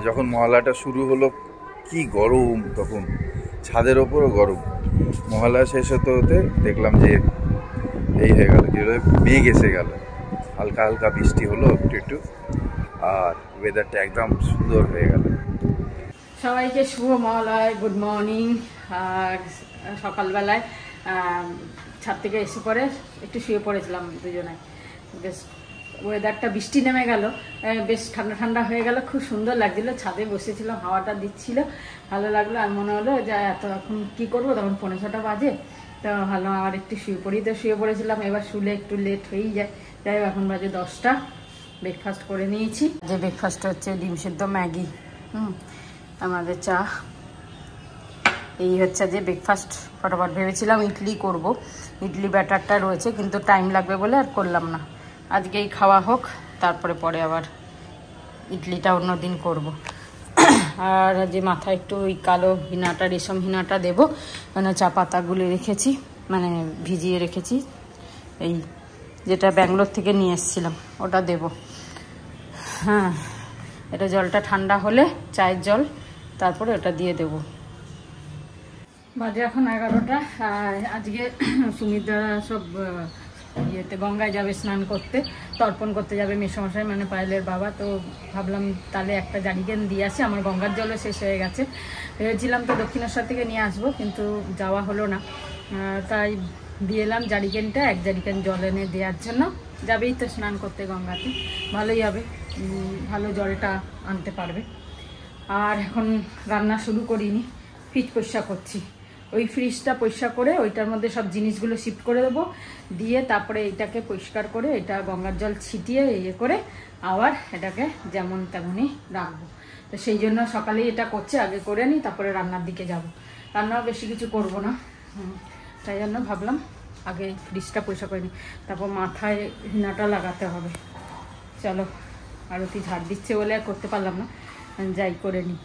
যখন মহালয়াটা শুরু হলো কি গরম, তখন ছাদের ওপরও গরম। মহালয়া শেষ হতে হতে দেখলাম যে এই হয়ে গেল, যেটা মেঘ এসে গেল, হালকা হালকা বৃষ্টি হলো একটু একটু, আর ওয়েদারটা একদম সুন্দর হয়ে গেল। সবাইকে শুভ মহালয়, গুড মর্নিং। আর সকালবেলায় ছাদ থেকে এসে পরে একটু শুয়ে পড়েছিলাম দুজনে। বেশ ওয়েদারটা বৃষ্টি নেমে গেল, বেশ ঠান্ডা ঠান্ডা হয়ে গেল, খুব সুন্দর লাগছিল। ছাদে বসেছিলাম, হাওয়াটা দিচ্ছিল, ভালো লাগলো। আর মনে হলো যে এত এখন কী করবো, তখন 5:45 বাজে, তো ভালো আর একটু শুয়ে পড়ি। তো শুয়ে পড়েছিলাম, এবার শুলে একটু লেট হয়েই যায়। যাই হোক, এখন বাজে 10টা। ব্রেকফাস্ট করে নিয়েছি। যে ব্রেকফাস্ট হচ্ছে ডিম সিদ্ধ, ম্যাগি, আমাদের চা। এই হচ্ছে যে ব্রেকফাস্ট। ফটাফট ভেবেছিলাম ইডলি করব, ইডলি ব্যাটারটা রয়েছে, কিন্তু টাইম লাগবে বলে আর করলাম না। আজকেই খাওয়া হোক, তারপরে পরে আবার ইডলিটা অন্য দিন করব। আর যে মাথায় একটু ওই কালো হিনাটা, রেশম হিনাটা দেবো, মানে চা পাতাগুলি রেখেছি, মানে ভিজিয়ে রেখেছি, এই যেটা ব্যাঙ্গালোর থেকে নিয়ে এসেছিলাম ওটা দেব। হ্যাঁ, এটা জলটা ঠান্ডা হলে, চায়ের জল, তারপরে ওটা দিয়ে দেব। বাজে এখন 11টা। আজকে সুমিত্রা সব ইয়েতে গঙ্গায় যাবে স্নান করতে, তর্পণ করতে যাবে মেসোমশাই, মানে পায়েলের বাবা। তো ভাবলাম তাহলে একটা জারিকেন দিয়ে আসি, আমার গঙ্গার জলও শেষ হয়ে গেছে। ভেবেছিলাম তো দক্ষিণেশ্বর থেকে নিয়ে আসবো, কিন্তু যাওয়া হলো না, তাই দিয়ে এলাম জারিকেনটা, এক জারিকেন জল এনে দেওয়ার জন্য। যাবেই তো স্নান করতে গঙ্গাতে, ভালোই হবে, ভালো জলটা আনতে পারবে। আর এখন রান্না শুরু করিনি, ফ্রিজ পরিষ্কার করছি। ওই ফ্রিজটা পরিষ্কার করে ওইটার মধ্যে সব জিনিসগুলো শিফট করে দেবো, দিয়ে তারপরে এইটাকে পরিষ্কার করে এটা গঙ্গার জল ছিটিয়ে ইয়ে করে আবার এটাকে যেমন তেমনই রাখবো। তো সেই জন্য সকালেই এটা করছে, আগে করে নিই, তারপরে রান্নার দিকে যাব। রান্নাও বেশি কিছু করব না, তাই জন্য ভাবলাম আগে ফ্রিজটা পরিষ্কার করে নিই, তারপর মাথায় হিনাটা লাগাতে হবে। চলো, আরতি ঝাড় দিচ্ছে বলে আর করতে পারলাম না, যাই করে নিই।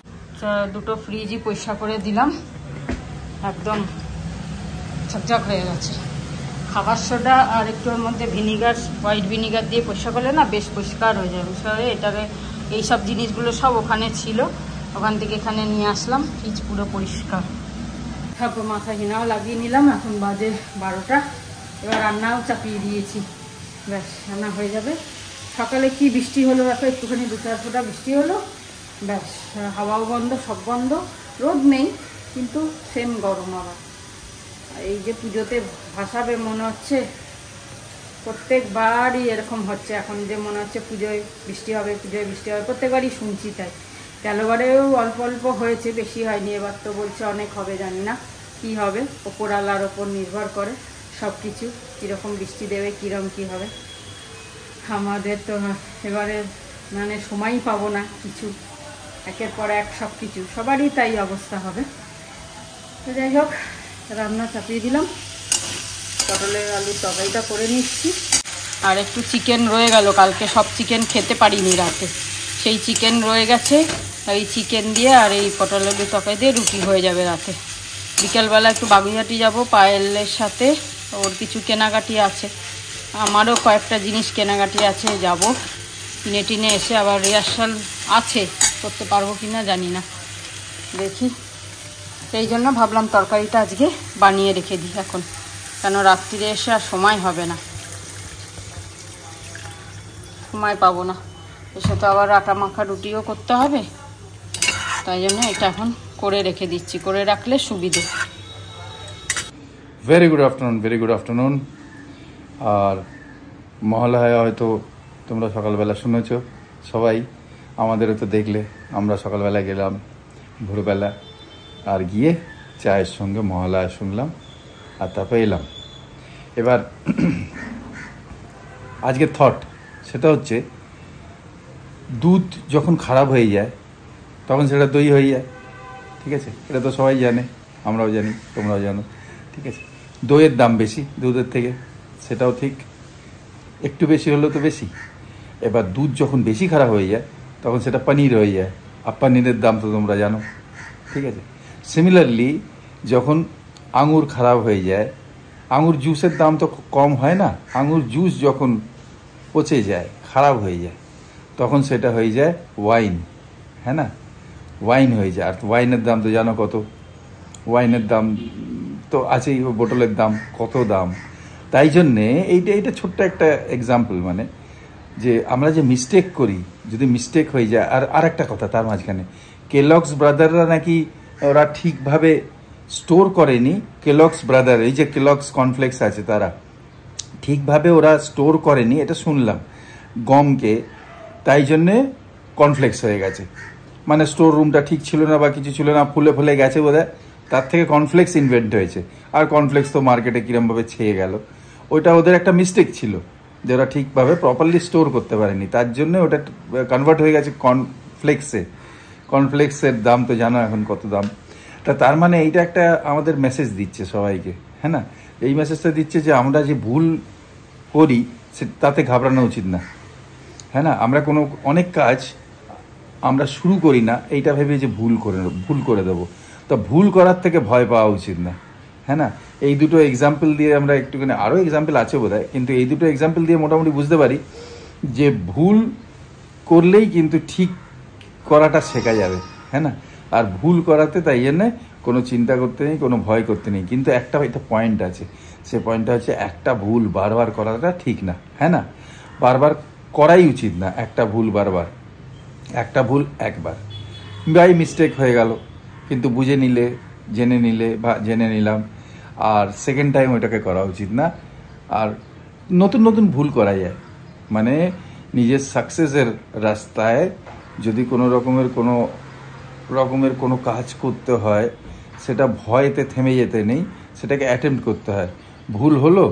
দুটো ফ্রিজই পরিষ্কার করে দিলাম, একদম ঝকঝক হয়ে গেছে। খাবার সোডা আর একটু ওর মধ্যে ভিনিগার, হোয়াইট ভিনিগার দিয়ে পরিষ্কার করলে না বেশ পরিষ্কার হয়ে যায়। পরিষ্কার এটাকে এইসব জিনিসগুলো সব ওখানে ছিল, ওখান থেকে এখানে নিয়ে আসলাম, ফ্রিজ পুরো পরিষ্কার। তারপর মাথা হিনাও লাগিয়ে নিলাম। এখন বাজে 12টা, এবার রান্নাও চাপিয়ে দিয়েছি, ব্যাস রান্না হয়ে যাবে। সকালে কি বৃষ্টি হলো দেখো, একটুখানি 2-4 ফোঁটা বৃষ্টি হলো, ব্যাস হাওয়াও বন্ধ, সব বন্ধ, রোদ নেই, কিন্তু সেম গরম। আবার এই যে পুজোতে ভাসাবে মনে হচ্ছে, প্রত্যেকবারই এরকম হচ্ছে এখন, যে মনে হচ্ছে পুজোয় বৃষ্টি হবে, পুজোয় বৃষ্টি হবে, প্রত্যেকবারই শুনছি তাই। গেলবারেও অল্প অল্প হয়েছে, বেশি হয়নি। এবার তো বলছে অনেক হবে, জানি না কি হবে, ওপরওয়ালার ওপর নির্ভর করে সব কিছু, কীরকম বৃষ্টি দেবে, কীরকম কী হবে। আমাদের তো এবারে মানে সময়ই পাবো না কিছু, একের পর এক সব কিছু, সবারই তাই অবস্থা হবে। তো যাই হোক, রান্না চাপিয়ে দিলাম, পটলের আলুর তরকারিটা করে নিচ্ছি। আর একটু চিকেন রয়ে গেল, কালকে সব চিকেন খেতে পারিনি রাতে, সেই চিকেন রয়ে গেছে। এই চিকেন দিয়ে আর এই পটল আলুর তরকারি দিয়ে রুটি হয়ে যাবে রাতে। বিকেলবেলা একটু বাগুইহাটি যাব পায়েলের সাথে, ওর কিছু কেনাকাটি আছে, আমারও কয়েকটা জিনিস কেনাকাটি আছে, যাব কিনে টিনে এসে আবার রিহার্সাল আছে, করতে পারবো কি না জানি না, দেখি। সেই জন্য ভাবলাম তরকারিটা আজকে বানিয়ে রেখে দিই এখন, কেন রাত্রিরে এসে আর সময় হবে না, সময় পাবো না। এসে তো আবার আটা মাখা রুটিও করতে হবে, তাই জন্য এটা এখন করে রেখে দিচ্ছি, করে রাখলে সুবিধে। Very good afternoon, very good afternoon. আর মহালয়া হয়তো তোমরা সকালবেলা শুনেছ সবাই, আমাদেরও তো দেখলে। আমরা সকালবেলা গেলাম ভোরবেলা, আর গিয়ে চায়ের সঙ্গে মহালয়া শুনলাম, আর তারপর এলাম। এবার আজকের থট সেটা হচ্ছে, দুধ যখন খারাপ হয়ে যায় তখন সেটা দই হয়ে যায়, ঠিক আছে? এটা তো সবাই জানে, আমরাও জানি, তোমরাও জানো, ঠিক আছে? দইয়ের দাম বেশি দুধের থেকে, সেটাও ঠিক, একটু বেশি হলেও তো বেশি। এবার দুধ যখন বেশি খারাপ হয়ে যায় তখন সেটা পনির হয়ে যায়, আর পনিরের দাম তো তোমরা জানো, ঠিক আছে? সিমিলারলি যখন আঙুর খারাপ হয়ে যায়, আঙুর জুসের দাম তো কম হয় না, আঙুর জুস যখন পচে যায়, খারাপ হয়ে যায়, তখন সেটা হয়ে যায় ওয়াইন, হ্যাঁ না, ওয়াইন হয়ে যায়। আর ওয়াইনের দাম তো জানো কত, ওয়াইনের দাম তো আছেই, বোতলের দাম কত দাম। তাই জন্যে এইটা ছোট্ট একটা এক্সাম্পল, মানে যে আমরা যে মিস্টেক করি, যদি মিস্টেক হয়ে যায়। আর একটা কথা তার মাঝখানে, কেলগস ব্রাদাররা নাকি ওরা ঠিকভাবে স্টোর করেনি। কেলগস ব্রাদার, এই যে কেলগস কর্নফ্লেক্স আছে, তারা ঠিকভাবে ওরা স্টোর করেনি, এটা শুনলাম, গমকে। তাই জন্যে কর্নফ্লেক্স হয়ে গেছে, মানে স্টোর রুমটা ঠিক ছিল না বা কিছু ছিল না, ফুলে ফুলে গেছে বোধহয়, তার থেকে কর্নফ্লেক্স ইনভেন্ট হয়েছে। আর কর্নফ্লেক্স তো মার্কেটে কিরমভাবে ছেয়ে গেল, ওইটা ওদের একটা মিস্টেক ছিল যে ওরা ঠিকভাবে প্রপারলি স্টোর করতে পারেনি, তার জন্য ওটা কনভার্ট হয়ে গেছে কর্নফ্লেক্সে। কর্নফ্লেক্সের দাম তো জানো এখন কত দাম। তার মানে এইটা একটা আমাদের মেসেজ দিচ্ছে সবাইকে, হ্যাঁ না, এই মেসেজটা দিচ্ছে যে আমরা যে ভুল করি তাতে ঘাবড়ানো উচিত না, হ্যাঁ না। আমরা অনেক কাজ আমরা শুরু করি না এইটা ভেবে যে ভুল করে দেবো, তা ভুল করার থেকে ভয় পাওয়া উচিত না, হ্যাঁ না। এই দুটো এক্সাম্পল দিয়ে আমরা একটুখানি, আরও এক্সাম্পল আছে বোধহয়, কিন্তু এই দুটো এক্সাম্পল দিয়ে মোটামুটি বুঝতে পারি যে ভুল করলেই কিন্তু ঠিক করাটা শেখা যাবে, হ্যাঁ না। আর ভুল করাতে তাই জন্যে কোনো চিন্তা করতে নেই, কোনো ভয় করতে নেই। কিন্তু এটা পয়েন্ট আছে, সে পয়েন্টটা হচ্ছে একটা ভুল বারবার করাটা ঠিক না, হ্যাঁ না। বারবার করাই উচিত না একটা ভুল বারবার, একটা ভুল একবার, বাই মিস্টেক হয়ে গেল, কিন্তু বুঝে নিলে, জেনে নিলে বা জেনে নিলাম, আর সেকেন্ড টাইম ওইটাকে করা উচিত না। আর নতুন নতুন ভুল করা যায়, মানে নিজের সাকসেসের রাস্তায় যদি কোনো রকমের কোনো কাজ করতে হয়, সেটা ভয়তে থেমে যেতে নেই, সেটাকে অ্যাটেম্প্ট করতে হয়। ভুল হলো,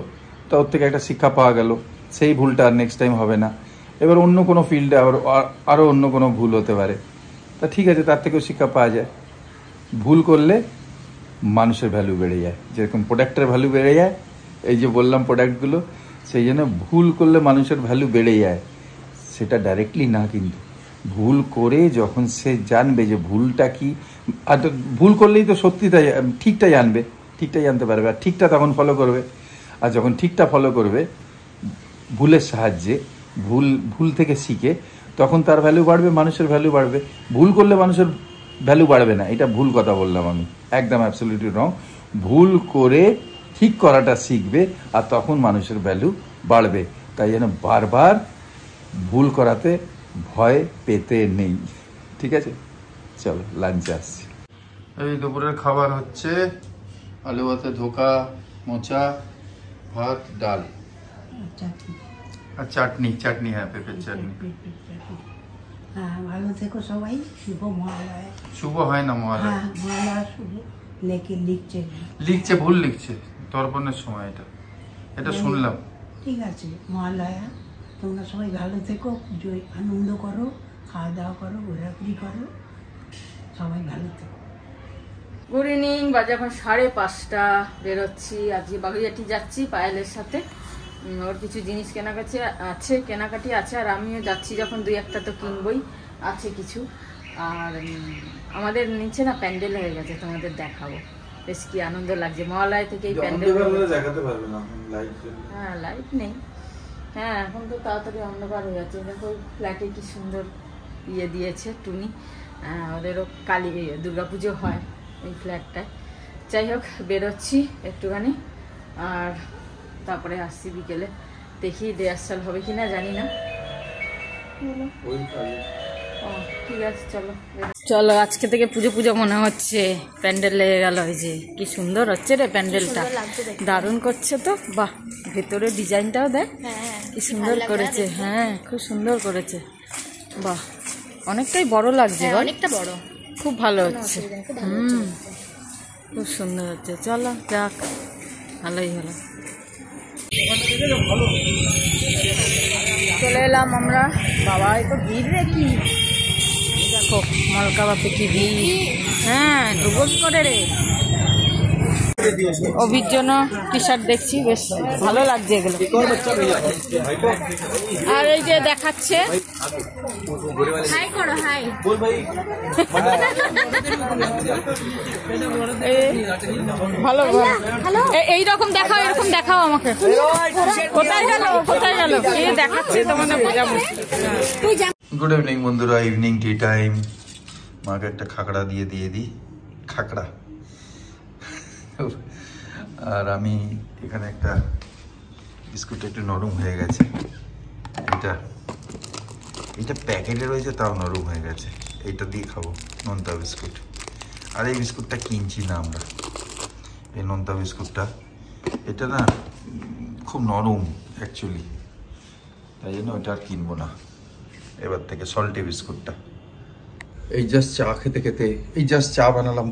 তা ওর থেকে একটা শিক্ষা পাওয়া গেল, সেই ভুলটা আর নেক্সট টাইম হবে না। এবার অন্য কোনো ফিল্ডে আরও অন্য কোনো ভুল হতে পারে, তা ঠিক আছে, তার থেকেও শিক্ষা পাওয়া যায়। ভুল করলে মানুষের ভ্যালু বেড়ে যায়, যেরকম প্রোডাক্টের ভ্যালু বেড়ে যায়, এই যে বললাম প্রোডাক্টগুলো, সেই জন্য ভুল করলে মানুষের ভ্যালু বেড়ে যায়। সেটা ডাইরেক্টলি না, কিন্তু ভুল করে যখন সে জানবে যে ভুলটা কি, আর ভুল করলেই তো সত্যিটা ঠিকটা জানবে, ঠিকটা জানতে পারবে, আর ঠিকটা তখন ফলো করবে। আর যখন ঠিকটা ফলো করবে ভুলের সাহায্যে, ভুল থেকে শিখে, তখন তার ভ্যালু বাড়বে, মানুষের ভ্যালু বাড়বে। ভুল করলে মানুষের ভ্যালু বাড়বে না, এটা ভুল কথা বললাম আমি, একদম অ্যাবসলিউটলি রং। ভুল করে ঠিক করাটা শিখবে, আর তখন মানুষের ভ্যালু বাড়বে। তাই যেন বারবার ভুল করাতে ভয় পেতে নেই, ঠিক আছে। চলো লাঞ্চে আসছি। এই দুপুরের খাবার হচ্ছে আলু ভাতে ধোকা, মোচা, ভাত, ডাল আর চাটনি, হ্যাঁ পেঁপের চাটনি। হ্যাঁ, ভালো থেকো সবাই। শুভ মহালয়া। শুভ হয় না মহালয়া, মহালয়া শুভ লিখছে ভুল লিখছে তর্পণের সময়, এটা শুনলাম। ঠিক আছে, মহালয়া, তোমরা সবাই ভালো থেকো, পুজোয় আনন্দ করো, খাওয়া দাওয়া করো, ঘোরাঘুরি করো, সবাই ভালো থেকো। গুড ইভিনিং, বাজে এখন 5:30, বেরোচ্ছি। আজকে বাগুইয়াটি যাচ্ছি পায়েলের সাথে, ওর কিছু জিনিস কেনাকাটি আছে, আর আমিও যাচ্ছি যখন 2-1টা তো কিনবই, আছে কিছু। আর আমাদের নিচে না প্যান্ডেল হয়ে গেছে, তোমাদের দেখাবো, বেশ কি আনন্দ লাগছে। মহালয়া থেকে এই প্যান্ডেল দেখাতে পারবে না, হ্যাঁ লাইট নেই, হ্যাঁ এখন তো তাড়াতাড়ি অন্ধকার হয়ে যাচ্ছে। দেখো ফ্ল্যাটে কি সুন্দর দিয়েছে টুনি, ওদেরও দুর্গাপুজো হয় এই ফ্ল্যাটটায়। যাই হোক, বেরোচ্ছি একটুখানি, আর তারপরে আসছি বিকেলে, দেখি রিহার্সাল হবে কিনা জানি না। ঠিক আছে, চলো আজকে থেকে পুজো মনে হচ্ছে। প্যান্ডেল লেগে গেল, ওই যে কি সুন্দর হচ্ছে রে প্যান্ডেলটা, দারুণ করছে তো। বাহ, ভেতরে ডিজাইনটাও দেখ কি সুন্দর করেছে, হ্যাঁ খুব সুন্দর করেছে। বাহ, অনেকটাই বড় লাগছে, অনেকটা বড়, খুব ভালো হচ্ছে। খুব সুন্দর হচ্ছে। চলো যাক, ভালোই হলো। চলে এলাম আমরা। বাবা এত ভিড় রে, কি দেখো মলকা বাপে কি ভিড়, হ্যাঁ ডুবস করে রে। অভির জন্য টি শার্ট দেখছি, বেশ ভালো লাগছে এগুলো। আর এই যে দেখাচ্ছে, হাই করো, হাই। ভালো এইরকম দেখাও, এরকম দেখাও আমাকে। কোথায় গেল এ দেখাচ্ছে, তোমাদের বোঝা মুশকিল। গুড ইভিনিং বন্ধুরা, ইভিনিং টি টাইম। মাকে একটা খাকড়া দিয়ে দিই, খাকড়া। আর আমি এখানে একটা বিস্কুট একটু নরম হয়ে গেছে, এটা প্যাকেটে রয়েছে তাও নরম হয়ে গেছে, এইটা দিয়ে খাবো নোনতা বিস্কুট। আর এই বিস্কুটটা কিনছি না আমরা, এই নোনতা বিস্কুটটা, এটা না খুব নরম অ্যাকচুয়ালি, তাই জন্য ওটা আর কিনবো না এবার থেকে, সল্টি বিস্কুটটা। এই জাস্ট চা খেতে খেতে, এই জাস্ট চা বানালাম,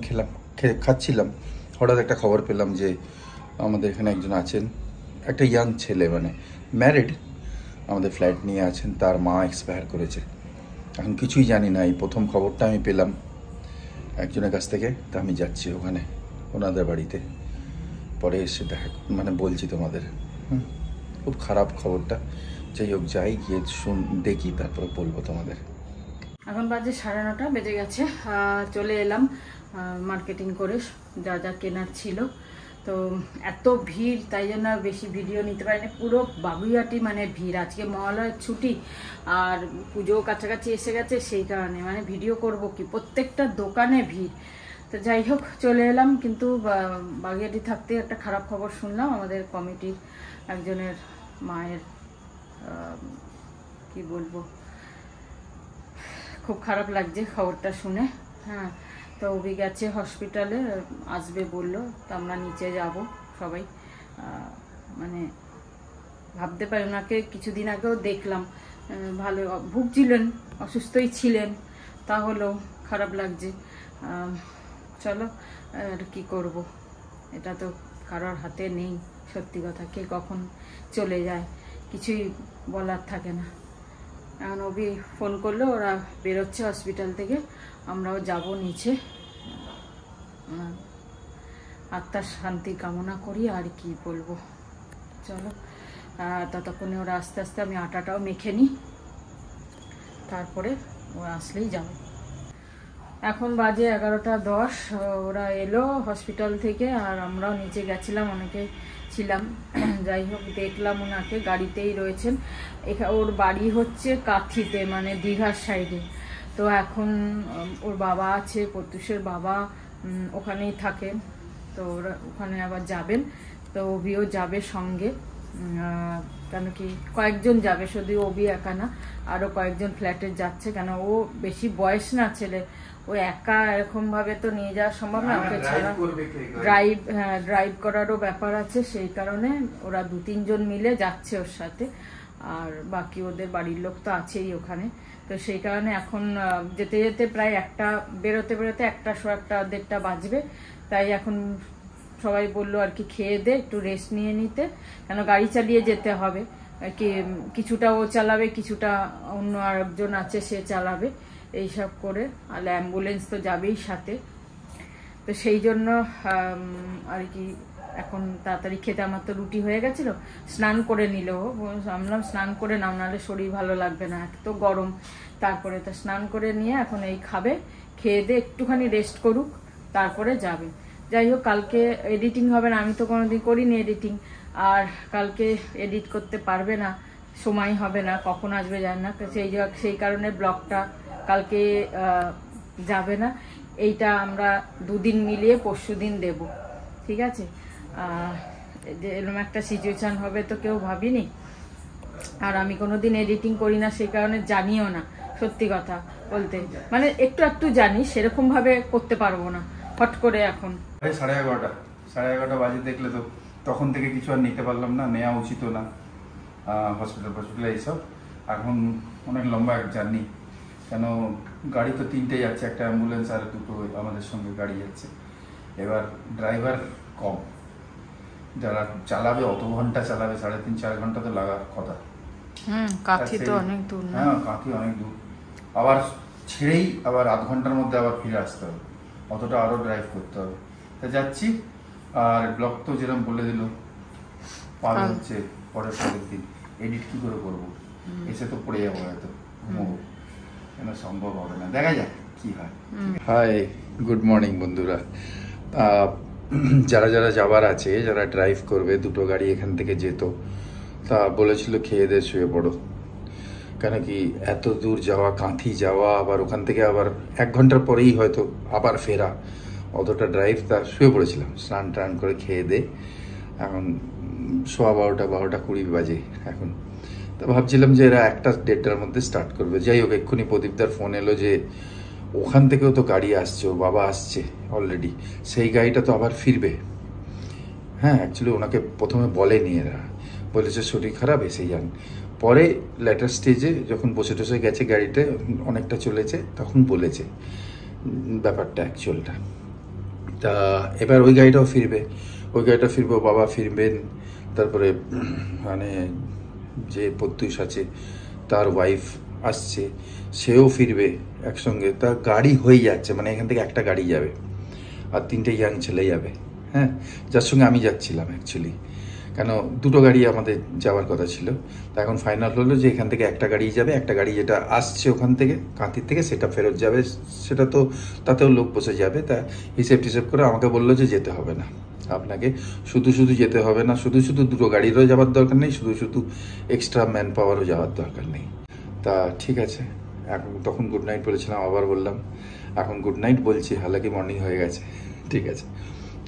খাচ্ছিলাম, হঠাৎ একটা খবর পেলাম যে আমাদের এখানে একজন আছেন, একটা ইয়াং ছেলে, মানে ম্যারিড, আমাদের ফ্ল্যাট নিয়ে আছেন, তার মা এক্সপায়ার করেছে। এখন কিছুই জানি না, এই প্রথম খবরটা আমি পেলাম একজনের কাছ থেকে। তা আমি যাচ্ছি ওখানে ওনাদের বাড়িতে, পরে এসে দেখা মানে বলছি তোমাদের। খুব খারাপ খবরটা, যাই হোক যাই গিয়ে দেখি, তারপরে বলবো তোমাদের। এখন বাজে 9:30 বেজে গেছে। চলে এলাম মার্কেটিং করে, যা যা কেনার ছিল। তো এত ভিড়, তাই জন্য বেশি ভিডিও নিতে পারিনি। পুরো বাগুইহাটি মানে ভিড়, আজকে মহালয়ের ছুটি আর পুজো কাছাকাছি এসে গেছে, সেই কারণে মানে ভিডিও করব কি, প্রত্যেকটা দোকানে ভিড়। তো যাই হোক চলে এলাম, কিন্তু বাগুইহাটি থাকতে একটা খারাপ খবর শুনলাম, আমাদের কমিটির একজনের মায়ের, কি বলবো, খুব খারাপ লাগছে খবরটা শুনে। হ্যাঁ, তো ওবি গেছে হসপিটালে, আসবে বললো, তো আমরা নিচে যাব সবাই। মানে ভাবতে পারি, ওনাকে কিছুদিন আগেও দেখলাম, ভালো ভুগছিলেন, অসুস্থই ছিলেন, তাহলেও খারাপ লাগছে। চলো আর কি করব, এটা তো কারোর হাতে নেই, সত্যি কথা, কে কখন চলে যায় কিছুই বলার থাকে না। এখন ওবি ফোন করলো, ওরা বেরোচ্ছে হসপিটাল থেকে, আমরাও যাব নিচে। আত্মার শান্তি কামনা করি, আর কি বলবো। চলো ততক্ষণে ওরা আস্তে আস্তে, আমি আটাটাও মেখে নিই, তারপরে ওরা আসলেই যাব। এখন বাজে 11:10, ওরা এলো হসপিটাল থেকে, আর আমরাও নিচে গেছিলাম, অনেকে ছিলাম। যাই হোক দেখলাম ওনাকে, গাড়িতেই রয়েছেন। ওর বাড়ি হচ্ছে কাথিতে, মানে দীঘার সাইডে। তো এখন ওর বাবা আছে, প্রত্যুষের বাবা ওখানেই থাকেন, তো ওরা ওখানে আবার যাবেন। তো ওবিও যাবে সঙ্গে, কেন কি কয়েকজন যাবে, শুধু ওবি একা না, আরও কয়েকজন ফ্ল্যাটে যাচ্ছে। কেন ও বেশি বয়স না ছেলে, ও একা এরকম ভাবে তো নিয়ে যাওয়া সম্ভব না, ওকে ছাড়া ড্রাইভ করারও ব্যাপার আছে, সেই কারণে ওরা 2-3 জন মিলে যাচ্ছে ওর সাথে। আর বাকি ওদের বাড়ির লোক তো আছেই ওখানে। তো সেই কারণে এখন যেতে যেতে প্রায় বেরোতে 1:15 বাজবে। তাই এখন সবাই বললো আর কি খেয়ে দে, একটু রেস্ট নিয়ে নিতে, কেন গাড়ি চালিয়ে যেতে হবে। কি কিছুটা ও চালাবে, কিছুটা অন্য আরেকজন আছে সে চালাবে, এইসব করে। আর অ্যাম্বুলেন্স তো যাবেই সাথে। তো সেই জন্য আর কি এখন তাড়াতাড়ি খেতে, আমার তো রুটি হয়ে গেছিল, স্নান করে নিল। ভাবলাম স্নান করে নাও, নাহলে শরীর ভালো লাগবে না, এত গরম। তারপরে তো স্নান করে নিয়ে এখন এই খাবে, খেয়ে দিয়ে একটুখানি রেস্ট করুক, তারপরে যাবে। যাই হোক কালকে এডিটিং হবে না, আমি তো কোনোদিন করিনি এডিটিং, আর কালকে এডিট করতে পারবে না, সময় হবে না, কখন আসবে জানি না। সেই কারণে ব্লগটা কালকে যাবে না। এইটা আমরা 2 দিন মিলিয়ে পরশুদিন দেব, ঠিক আছে? যে এরকম একটা সিচুয়েশন হবে তো কেউ ভাবিনি। আর আমি কোনোদিন এডিটিং করি না, সেই কারণে জানিও না, সত্যি কথা বলতে। মানে একটু জানি, সেরকম ভাবে করতে পারবো না হট করে। এখন 11:30 বাজে, দেখলে তো তখন থেকে কিছু আর নিতে পারলাম না, নেওয়া উচিতও না, হসপিটাল এইসব। এখন অনেক লম্বা এক জার্নি, কেন গাড়ি তো 3টে যাচ্ছে, একটা অ্যাম্বুলেন্স আর 2টো আমাদের সঙ্গে গাড়ি যাচ্ছে। এবার ড্রাইভার কম, যারা চালাবে অত ঘন্টা চালাবে, 3.5-4 ঘন্টা তো লাগার কথা। কাঁথি তো অনেক দূর। হ্যাঁ, কাঁথি অনেক দূর, আবার ছেড়েই আবার আধ ঘন্টার মধ্যে আবার ফিরে আসতে হবে, অতটা আরো ড্রাইভ করতে হবে। তা যাচ্ছি। আর ব্লগ তো যেরকম বলে দিল, পাবে হচ্ছে পরের দিন। এডিট কি করে করবো, এসে তো পড়ে যাবো, হয়তো ঘুমোবো, কেন সম্ভব হবে না, দেখা যাক কি হয়। হাই, গুড মর্নিং বন্ধুরা। যারা যাবার আছে, যারা ড্রাইভ করবে, 2টো গাড়ি এখান থেকে যেত, তা বলেছিল খেয়ে দিয়ে শুয়ে পড়ো, কেন কি এত দূর যাওয়া, কাঁথি যাওয়া, আবার ওখান থেকে আবার 1 ঘন্টার পরেই হয়তো আবার ফেরা, অতটা ড্রাইভ। তা শুয়ে পড়েছিলাম স্নান টান করে খেয়ে দে। এখন 12:15 বাজে এখন। তা ভাবছিলাম যে এরা 1-1:30টার মধ্যে স্টার্ট করবে। যাই হোক, এক্ষুনি প্রদীপদার ফোন এলো যে ওখান থেকেও তো গাড়ি আসছে, ওর বাবা আসছে অলরেডি, সেই গাড়িটা তো আবার ফিরবে। হ্যাঁ, অ্যাকচুয়ালি ওনাকে প্রথমে বলেনি, এরা বলেছে শরীর খারাপ, এসে যান। পরে লেটার স্টেজে যখন বসে টসে গেছে গাড়িতে, অনেকটা চলেছে, তখন বলেছে ব্যাপারটা অ্যাকচুয়ালটা। তা এবার ওই গাড়িটাও ফিরবে, বাবা ফিরবেন, তারপরে মানে যে প্রত্যুষ আছে তার ওয়াইফ আসছে, সেও ফিরবে একসঙ্গে। তা গাড়ি হয়ে যাচ্ছে, মানে এখান থেকে একটা গাড়ি যাবে আর 3টে ইয়াং ছেলে যাবে। হ্যাঁ, যার সঙ্গে আমি যাচ্ছিলাম অ্যাকচুয়ালি, কেন 2টো গাড়ি আমাদের যাওয়ার কথা ছিল। তা এখন ফাইনাল হলো যে এখান থেকে একটা গাড়ি যাবে, একটা গাড়ি যেটা আসছে ওখান থেকে কাঁথির থেকে সেটা ফেরত যাবে, সেটা তো তাতেও লোক বসে যাবে। তা হিসেব টিসেব করে আমাকে বললো যে যেতে হবে না, আপনাকে শুধু যেতে হবে না, শুধু 2টো গাড়িরও যাওয়ার দরকার নেই, শুধু এক্সট্রা ম্যান পাওয়ারও যাওয়ার দরকার নেই। তা ঠিক আছে, এখন তখন গুড নাইট বলেছিলাম, আবার বললাম, এখন গুড নাইট বলছি, হালাকি মর্নিং হয়ে গেছে। ঠিক আছে,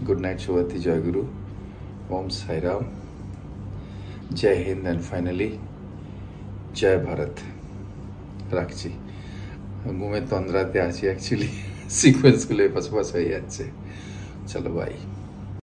গুড নাইট, শুভরাত্রি, জয় গুরু, ওম সাই রাম, জয় হিন্দ, অ্যান্ড ফাইনালি জয় ভারত। রাখছি, ঘুমের তন্দ্রাতে আছি অ্যাকচুয়ালি, সিকোয়েন্সগুলো এপাশ ওপাশ হয়ে যাচ্ছে। চলো বাই।